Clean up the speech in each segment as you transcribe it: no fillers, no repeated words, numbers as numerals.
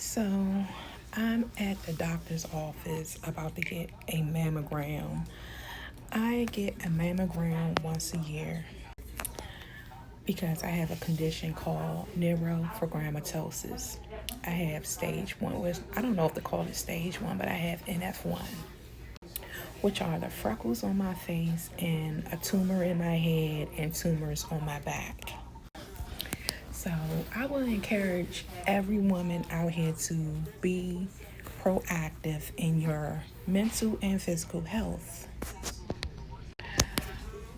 So I'm at the doctor's office about to get a mammogram. I get a mammogram once a year because I have a condition called neurofibromatosis. I have stage one, which I don't know if they call it stage one, but I have NF1, which are the freckles on my face and a tumor in my head and tumors on my back. So I will encourage every woman out here to be proactive in your mental and physical health.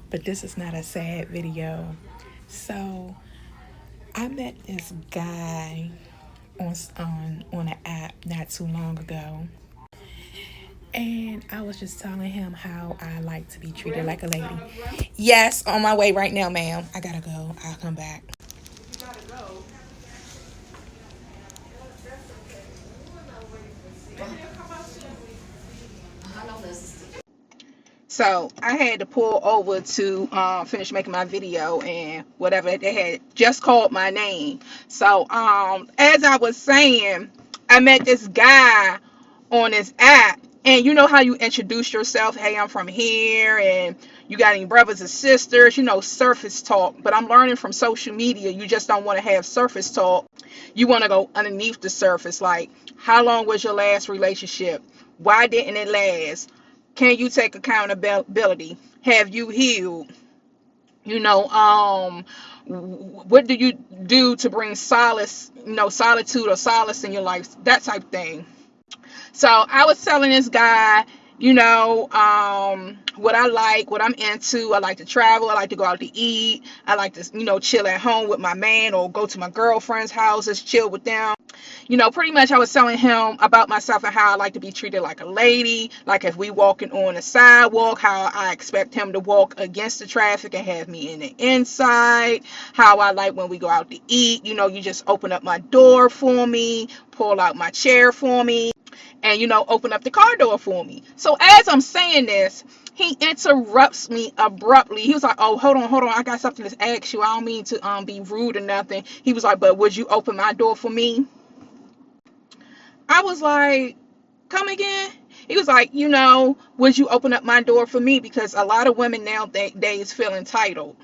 But this is not a sad video. So I met this guy on an app not too long ago. And I was just telling him how I like to be treated like a lady. Yes, on my way right now, ma'am. I gotta go. I'll come back. So I had to pull over to finish making my video and whatever. They had just called my name. So as I was saying, I met this guy on this app, and you know how you introduce yourself, hey, I'm from here, and you got any brothers and sisters, surface talk. But I'm learning from social media, you just don't want to have surface talk. You want to go underneath the surface, like how long was your last relationship, why didn't it last, can you take accountability, have you healed, what do you do to bring solace, solitude or solace in your life, that type of thing. So I was telling this guy, what I like, what I'm into. I like to travel. I like to go out to eat. I like to, chill at home with my man or go to my girlfriend's houses, chill with them. Pretty much I was telling him about myself and how I like to be treated like a lady. Like if we walking on the sidewalk, how I expect him to walk against the traffic and have me in the inside. How I like when we go out to eat, you just open up my door for me, pull out my chair for me, and open up the car door for me. So as I'm saying this, he interrupts me abruptly. He was like, oh, hold on, I got something to ask you. I don't mean to be rude or nothing. He was like, but would you open my door for me? I was like, come again? He was like, would you open up my door for me? Because a lot of women nowadays feel entitled.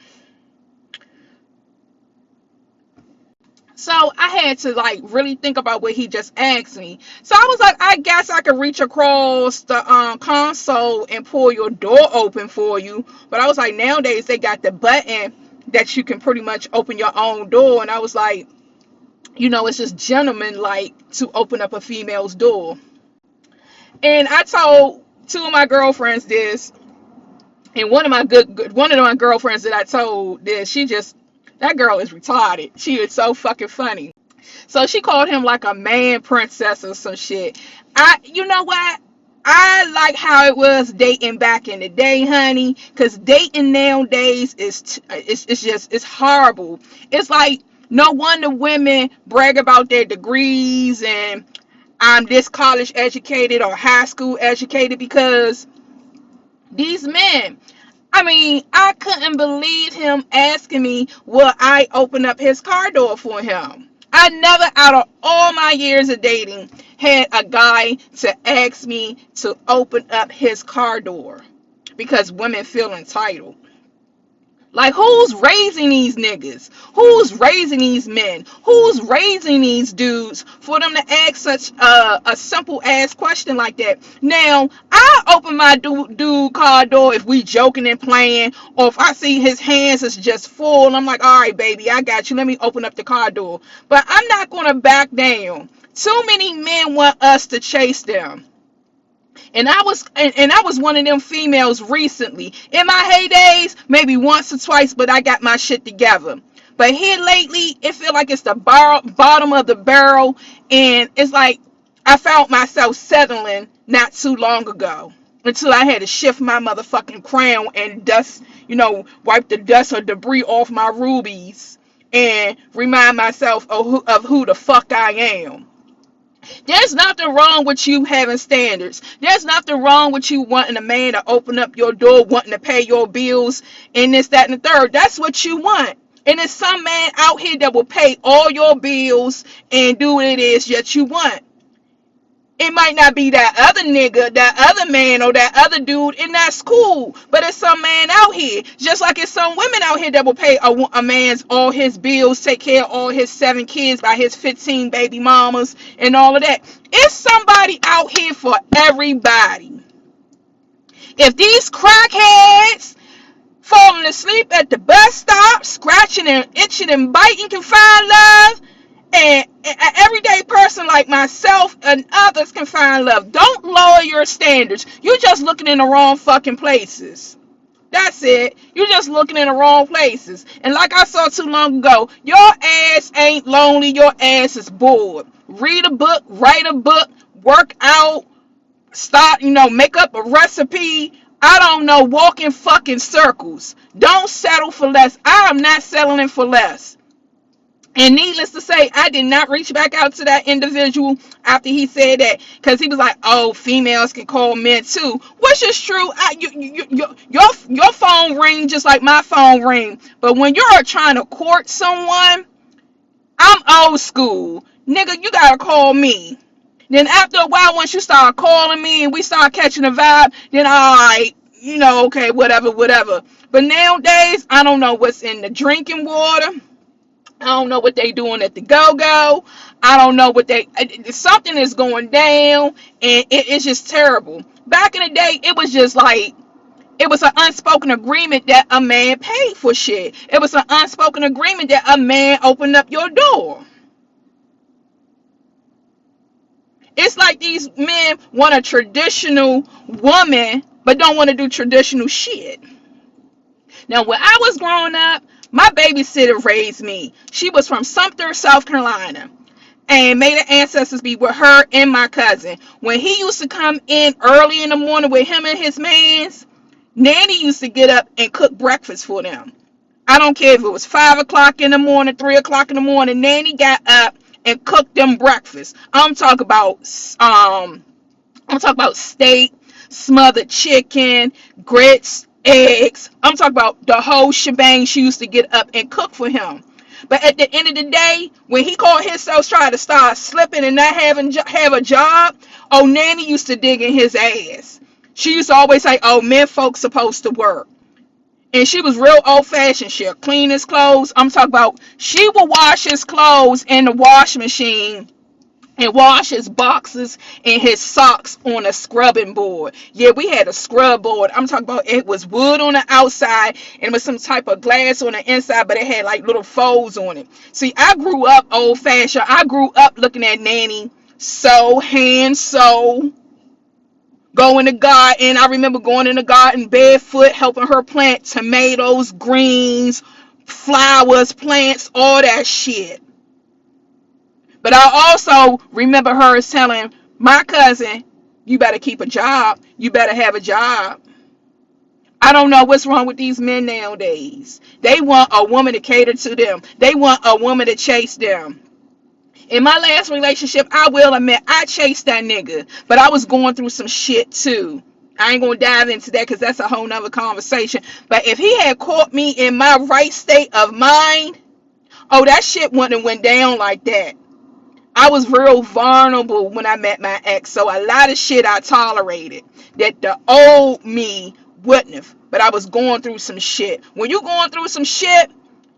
So I had to really think about what he just asked me. So I was like, I guess I could reach across the console and pull your door open for you. But I was like, nowadays they got the button that you can pretty much open your own door. And I was like, it's just gentleman-like to open up a female's door. And I told two of my girlfriends this, and one of my girlfriends that I told this, that girl is retarded. She is so fucking funny. So she called him like a man princess or some shit. You know what? I like how it was dating back in the day, honey. Cause dating nowadays it's horrible. It's like no wonder women brag about their degrees and I'm this college educated or high school educated, because these men, I mean, I couldn't believe him asking me will I open up his car door for him. I never, out of all my years of dating, had a guy to ask me to open up his car door because women feel entitled. Like, who's raising these niggas? Who's raising these men? Who's raising these dudes for them to ask such a simple ass question like that? Now, I open my dude car door if we joking and playing, or if I see his hands is just full, and I'm like, all right, baby, I got you. Let me open up the car door. But I'm not gonna back down. Too many men want us to chase them. And I was one of them females recently. In my heydays, maybe once or twice, but I got my shit together. But here lately, it feel like it's the bottom of the barrel, and it's like I found myself settling not too long ago until I had to shift my motherfucking crown and dust, wipe the dust or debris off my rubies and remind myself of who the fuck I am. There's nothing wrong with you having standards. There's nothing wrong with you wanting a man to open up your door, wanting to pay your bills, and this, that, and the third. That's what you want. And there's some man out here that will pay all your bills and do what it is that you want. It might not be that other nigga, that other man, or that other dude in that school, but it's some man out here. Just like it's some women out here that will pay a man's all his bills, take care of all his 7 kids by his 15 baby mamas and all of that. It's somebody out here for everybody. If these crackheads falling asleep at the bus stop, scratching and itching and biting can find love, and an everyday person like myself and others can find love. Don't lower your standards. You're just looking in the wrong fucking places. That's it. You're just looking in the wrong places. And like I saw too long ago, your ass ain't lonely. Your ass is bored. Read a book, write a book, work out, start, make up a recipe. I don't know, walk in fucking circles. Don't settle for less. I am not settling for less. And needless to say, I did not reach back out to that individual after he said that, because he was like, "Oh, females can call men too," which is true. Your phone ring just like my phone ring. But when you're trying to court someone, I'm old school, nigga. You gotta call me. Then after a while, once you start calling me and we start catching a vibe, then all right, okay, whatever, whatever. But nowadays, I don't know what's in the drinking water. I don't know what they doing at the go-go. I don't know what something is going down, and it's just terrible. Back in the day, it was just like, it was an unspoken agreement that a man paid for shit. It was an unspoken agreement that a man opened up your door. It's like these men want a traditional woman, but don't want to do traditional shit. Now, when I was growing up, my babysitter raised me. She was from Sumter, South Carolina, and made the ancestors be with her and my cousin. When he used to come in early in the morning with him and his mans, Nanny used to get up and cook breakfast for them. I don't care if it was 5 o'clock in the morning, 3 o'clock in the morning. Nanny got up and cooked them breakfast. I'm talking about steak, smothered chicken, grits, eggs. I'm talking about the whole shebang. She used to get up and cook for him. But at the end of the day, when he called himself trying to start slipping and not have a job, oh, Nanny used to dig in his ass. She used to always say, "Oh, men folks supposed to work." And she was real old fashioned. She'll clean his clothes. I'm talking about, she will wash his clothes in the wash machine and wash his boxes and his socks on a scrubbing board. Yeah, we had a scrub board. I'm talking about, it was wood on the outside and it was some type of glass on the inside, but it had like little folds on it. See, I grew up old fashioned. I grew up looking at Nanny sew, go in the garden. I remember going in the garden barefoot, helping her plant tomatoes, greens, flowers, plants, all that shit. But I also remember her telling my cousin, "You better keep a job. You better have a job." I don't know what's wrong with these men nowadays. They want a woman to cater to them. They want a woman to chase them. In my last relationship, I will admit, I chased that nigga. But I was going through some shit too. I ain't gonna dive into that because that's a whole nother conversation. But if he had caught me in my right state of mind, oh, that shit wouldn't have went down like that. I was real vulnerable when I met my ex, so a lot of shit I tolerated that the old me wouldn't have. But I was going through some shit. When you going through some shit,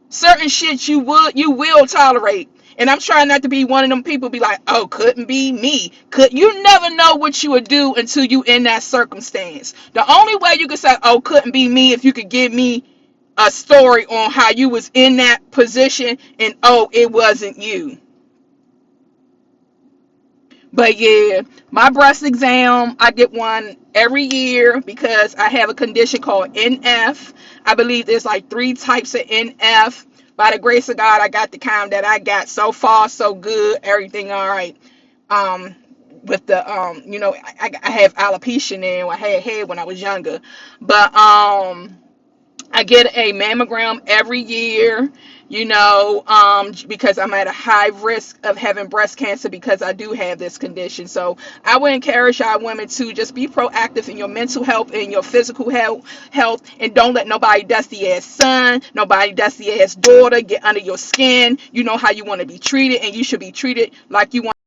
certain shit you will tolerate. And I'm trying not to be one of them people be like, "Oh, couldn't be me." You never know what you would do until you in that circumstance. The only way you could say, "Oh, couldn't be me," if you could give me a story on how you was in that position and, oh, it wasn't you. But yeah, my breast exam, I get one every year because I have a condition called NF. I believe there's like 3 types of NF. By the grace of God, I got the kind that I got. So far, so good. Everything all right. With the I have alopecia now. I had hair when I was younger, but I get a mammogram every year, because I'm at a high risk of having breast cancer because I do have this condition. So I would encourage our women to just be proactive in your mental health and your physical health, and don't let nobody dusty ass son, nobody dusty ass daughter get under your skin. You know how you want to be treated, and you should be treated like you want